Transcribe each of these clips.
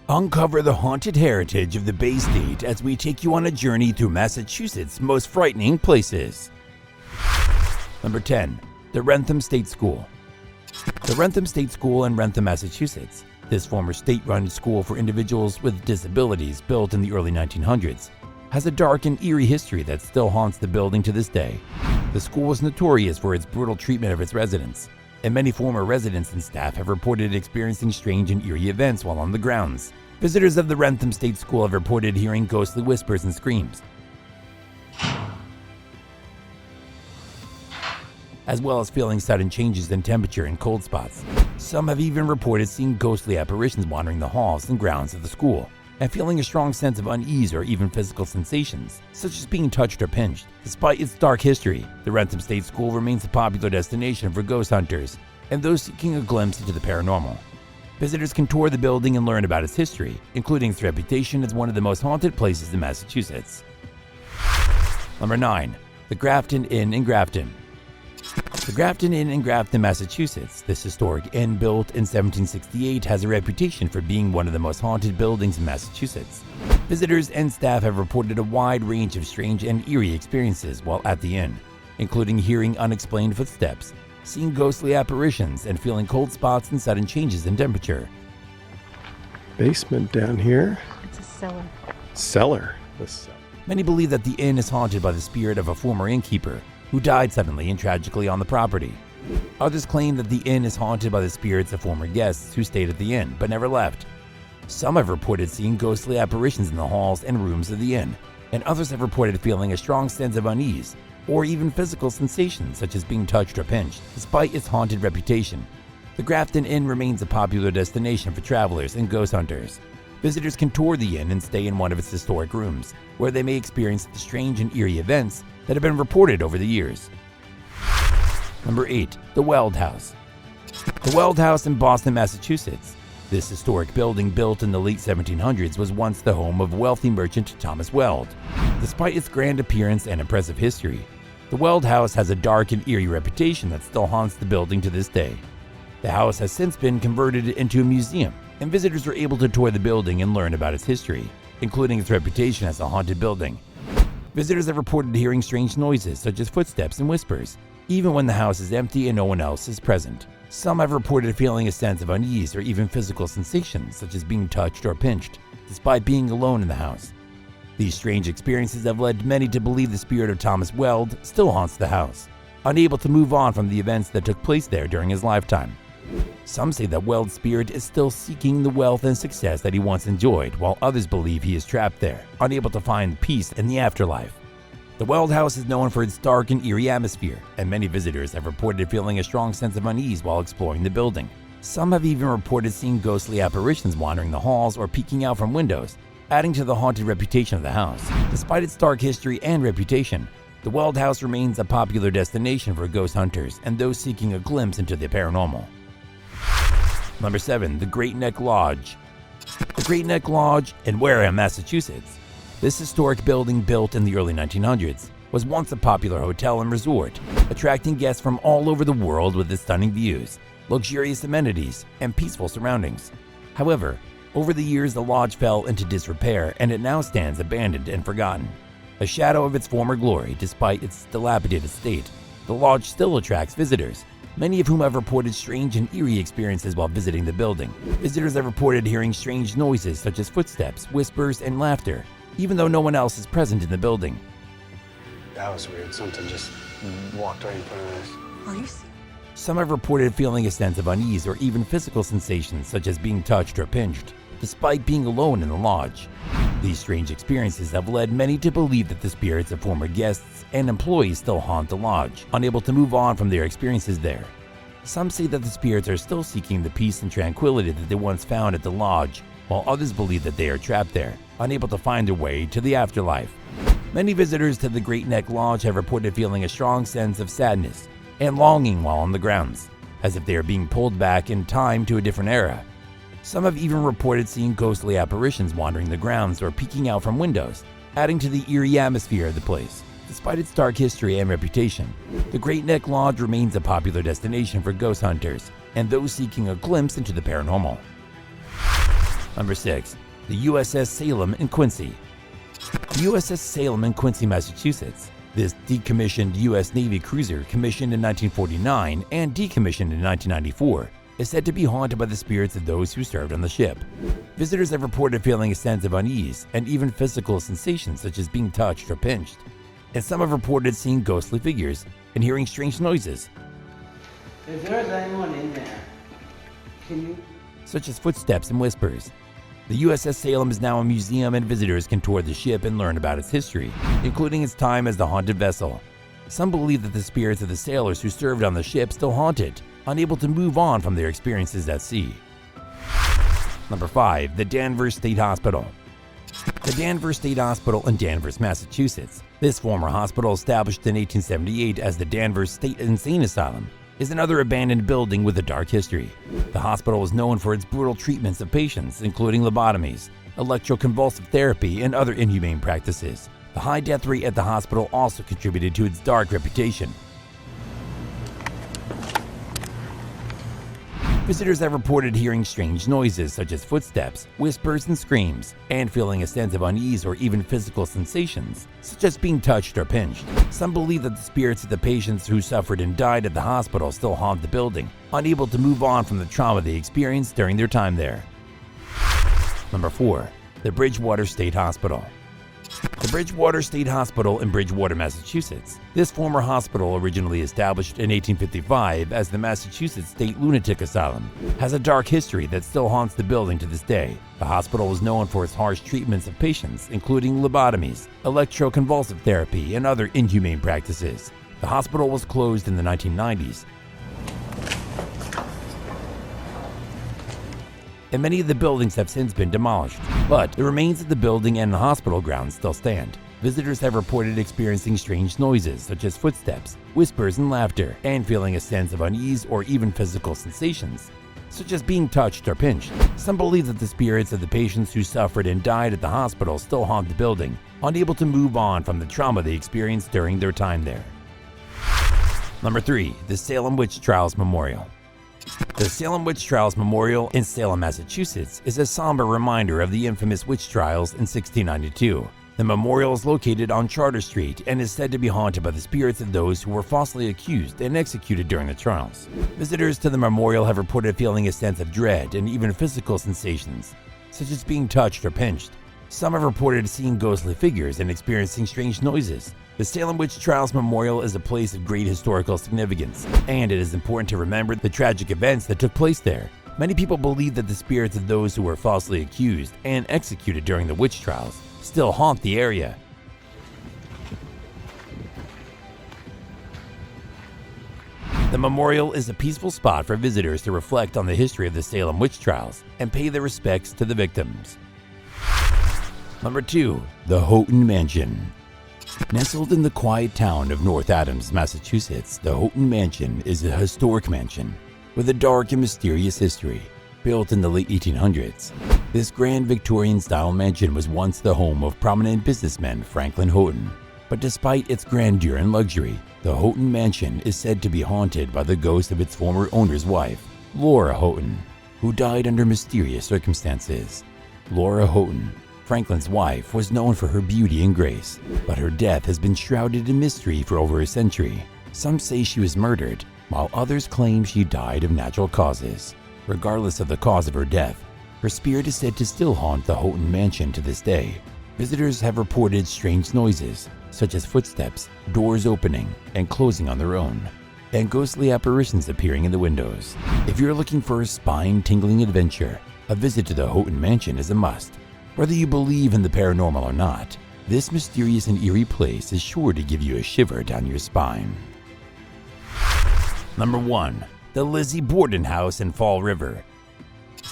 Uncover the haunted heritage of the Bay State as we take you on a journey through Massachusetts' most frightening places. Number 10. The WRENTHAM State School. The WRENTHAM State School in Wrentham, Massachusetts. This former state-run school for individuals with disabilities, built in the early 1900s, has a dark and eerie history that still haunts the building to this day. The school was notorious for its brutal treatment of its residents, and many former residents and staff have reported experiencing strange and eerie events while on the grounds. Visitors of the Wrentham State School have reported hearing ghostly whispers and screams, as well as feeling sudden changes in temperature and cold spots. Some have even reported seeing ghostly apparitions wandering the halls and grounds of the school, and feeling a strong sense of unease or even physical sensations, such as being touched or pinched. Despite its dark history, the Wrentham State School remains a popular destination for ghost hunters and those seeking a glimpse into the paranormal. Visitors can tour the building and learn about its history, including its reputation as one of the most haunted places in Massachusetts. Number 9. The Grafton Inn in Grafton. The Grafton Inn in Grafton, Massachusetts, this historic inn built in 1768, has a reputation for being one of the most haunted buildings in Massachusetts. Visitors and staff have reported a wide range of strange and eerie experiences while at the inn, including hearing unexplained footsteps, seeing ghostly apparitions, and feeling cold spots and sudden changes in temperature. Basement down here. It's a cellar. Cellar. Many believe that the inn is haunted by the spirit of a former innkeeper who died suddenly and tragically on the property. Others claim that the inn is haunted by the spirits of former guests who stayed at the inn but never left. Some have reported seeing ghostly apparitions in the halls and rooms of the inn, and others have reported feeling a strong sense of unease or even physical sensations such as being touched or pinched. Despite its haunted reputation, the Grafton Inn remains a popular destination for travelers and ghost hunters. Visitors can tour the inn and stay in one of its historic rooms, where they may experience the strange and eerie events that have been reported over the years. Number 8. The WELD House. The WELD House in Boston, Massachusetts. This historic building, built in the late 1700s, was once the home of wealthy merchant Thomas Weld. Despite its grand appearance and impressive history, the Weld House has a dark and eerie reputation that still haunts the building to this day. The house has since been converted into a museum, and visitors are able to tour the building and learn about its history, including its reputation as a haunted building. Visitors have reported hearing strange noises such as footsteps and whispers, even when the house is empty and no one else is present. Some have reported feeling a sense of unease or even physical sensations such as being touched or pinched, despite being alone in the house. These strange experiences have led many to believe the spirit of Thomas Weld still haunts the house, unable to move on from the events that took place there during his lifetime. Some say that Weld's spirit is still seeking the wealth and success that he once enjoyed, while others believe he is trapped there, unable to find peace in the afterlife. The Weld House is known for its dark and eerie atmosphere, and many visitors have reported feeling a strong sense of unease while exploring the building. Some have even reported seeing ghostly apparitions wandering the halls or peeking out from windows, adding to the haunted reputation of the house. Despite its dark history and reputation, the Weld House remains a popular destination for ghost hunters and those seeking a glimpse into the paranormal. Number 7. The Great Neck Lodge. The Great Neck Lodge in Wareham, Massachusetts. This historic building, built in the early 1900s, was once a popular hotel and resort, attracting guests from all over the world with its stunning views, luxurious amenities, and peaceful surroundings. However, over the years the lodge fell into disrepair and it now stands abandoned and forgotten. A shadow of its former glory, despite its dilapidated state, the lodge still attracts visitors, many of whom have reported strange and eerie experiences while visiting the building. Visitors have reported hearing strange noises such as footsteps, whispers, and laughter, even though no one else is present in the building. That was weird. Something just walked right in front of us. Are you serious? Some have reported feeling a sense of unease or even physical sensations such as being touched or pinched, despite being alone in the lodge. These strange experiences have led many to believe that the spirits of former guests and employees still haunt the lodge, unable to move on from their experiences there. Some say that the spirits are still seeking the peace and tranquility that they once found at the lodge, while others believe that they are trapped there, unable to find their way to the afterlife. Many visitors to the Great Neck Lodge have reported feeling a strong sense of sadness and longing while on the grounds, as if they are being pulled back in time to a different era. Some have even reported seeing ghostly apparitions wandering the grounds or peeking out from windows, adding to the eerie atmosphere of the place. Despite its dark history and reputation, the Great Neck Lodge remains a popular destination for ghost hunters and those seeking a glimpse into the paranormal. Number 6. The USS Salem in Quincy. The USS Salem in Quincy, Massachusetts. This decommissioned U.S. Navy cruiser, commissioned in 1949 and decommissioned in 1994, is said to be haunted by the spirits of those who served on the ship. Visitors have reported feeling a sense of unease and even physical sensations such as being touched or pinched. And some have reported seeing ghostly figures and hearing strange noises, If there's anyone in there, can you? such as footsteps and whispers. The USS Salem is now a museum, and visitors can tour the ship and learn about its history, including its time as the haunted vessel. Some believe that the spirits of the sailors who served on the ship still haunt it, unable to move on from their experiences at sea. Number 5. The Danvers State Hospital. The Danvers State Hospital in Danvers, Massachusetts. This former hospital, established in 1878 as the Danvers State Insane Asylum, is another abandoned building with a dark history. The hospital is known for its brutal treatments of patients, including lobotomies, electroconvulsive therapy, and other inhumane practices. The high death rate at the hospital also contributed to its dark reputation. Visitors have reported hearing strange noises such as footsteps, whispers, and screams, and feeling a sense of unease or even physical sensations, such as being touched or pinched. Some believe that the spirits of the patients who suffered and died at the hospital still haunt the building, unable to move on from the trauma they experienced during their time there. Number 4. The Bridgewater State Hospital. The Bridgewater State Hospital in Bridgewater, Massachusetts. This former hospital, originally established in 1855 as the Massachusetts State Lunatic Asylum, has a dark history that still haunts the building to this day. The hospital is known for its harsh treatments of patients, including lobotomies, electroconvulsive therapy, and other inhumane practices. The hospital was closed in the 1990s, and many of the buildings have since been demolished. But the remains of the building and the hospital grounds still stand. Visitors have reported experiencing strange noises such as footsteps, whispers, and laughter, and feeling a sense of unease or even physical sensations, such as being touched or pinched. Some believe that the spirits of the patients who suffered and died at the hospital still haunt the building, unable to move on from the trauma they experienced during their time there. Number 3. The Salem Witch Trials Memorial. The Salem Witch Trials Memorial in Salem, Massachusetts is a somber reminder of the infamous witch trials in 1692. The memorial is located on Charter Street and is said to be haunted by the spirits of those who were falsely accused and executed during the trials. Visitors to the memorial have reported feeling a sense of dread and even physical sensations, such as being touched or pinched. Some have reported seeing ghostly figures and experiencing strange noises. The Salem Witch Trials Memorial is a place of great historical significance, and it is important to remember the tragic events that took place there. Many people believe that the spirits of those who were falsely accused and executed during the witch trials still haunt the area. The memorial is a peaceful spot for visitors to reflect on the history of the Salem witch trials and pay their respects to the victims. Number 2. The Houghton Mansion. Nestled in the quiet town of North Adams, Massachusetts, the Houghton Mansion is a historic mansion with a dark and mysterious history. Built in the late 1800s, this grand Victorian-style mansion was once the home of prominent businessman Franklin Houghton. But despite its grandeur and luxury, the Houghton Mansion is said to be haunted by the ghost of its former owner's wife, Laura Houghton, who died under mysterious circumstances. Laura Houghton, Franklin's wife, was known for her beauty and grace, but her death has been shrouded in mystery for over a century. Some say she was murdered, while others claim she died of natural causes. Regardless of the cause of her death, her spirit is said to still haunt the Houghton Mansion to this day. Visitors have reported strange noises, such as footsteps, doors opening and closing on their own, and ghostly apparitions appearing in the windows. If you're looking for a spine-tingling adventure, a visit to the Houghton Mansion is a must. Whether you believe in the paranormal or not, this mysterious and eerie place is sure to give you a shiver down your spine. Number 1. The LIZZIE Borden House in Fall River.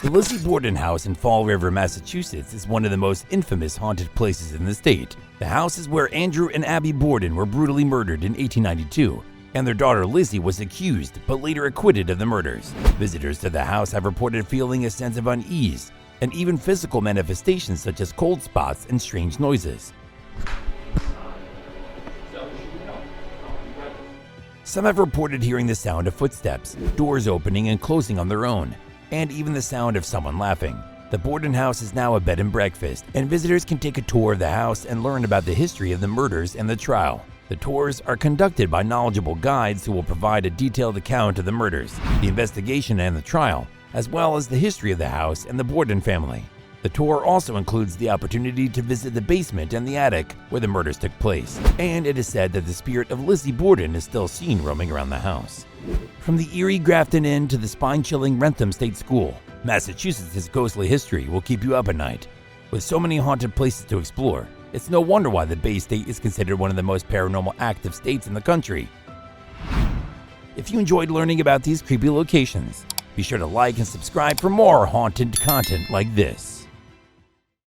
The LIZZIE Borden House in Fall River, Massachusetts is one of the most infamous haunted places in the state. The house is where Andrew and Abby Borden were brutally murdered in 1892, and their daughter Lizzie was accused but later acquitted of the murders. Visitors to the house have reported feeling a sense of unease and even physical manifestations such as cold spots and strange noises. Some have reported hearing the sound of footsteps, doors opening and closing on their own, and even the sound of someone laughing. The Borden house is now a bed and breakfast, and visitors can take a tour of the house and learn about the history of the murders and the trial. The tours are conducted by knowledgeable guides who will provide a detailed account of the murders, the investigation, and the trial, as well as the history of the house and the Borden family. The tour also includes the opportunity to visit the basement and the attic where the murders took place, and it is said that the spirit of Lizzie Borden is still seen roaming around the house. From the eerie Grafton Inn to the spine-chilling Wrentham State School, Massachusetts' ghostly history will keep you up at night. With so many haunted places to explore, it's no wonder why the Bay State is considered one of the most paranormal active states in the country. If you enjoyed learning about these creepy locations, be sure to like and subscribe for more haunted content like this.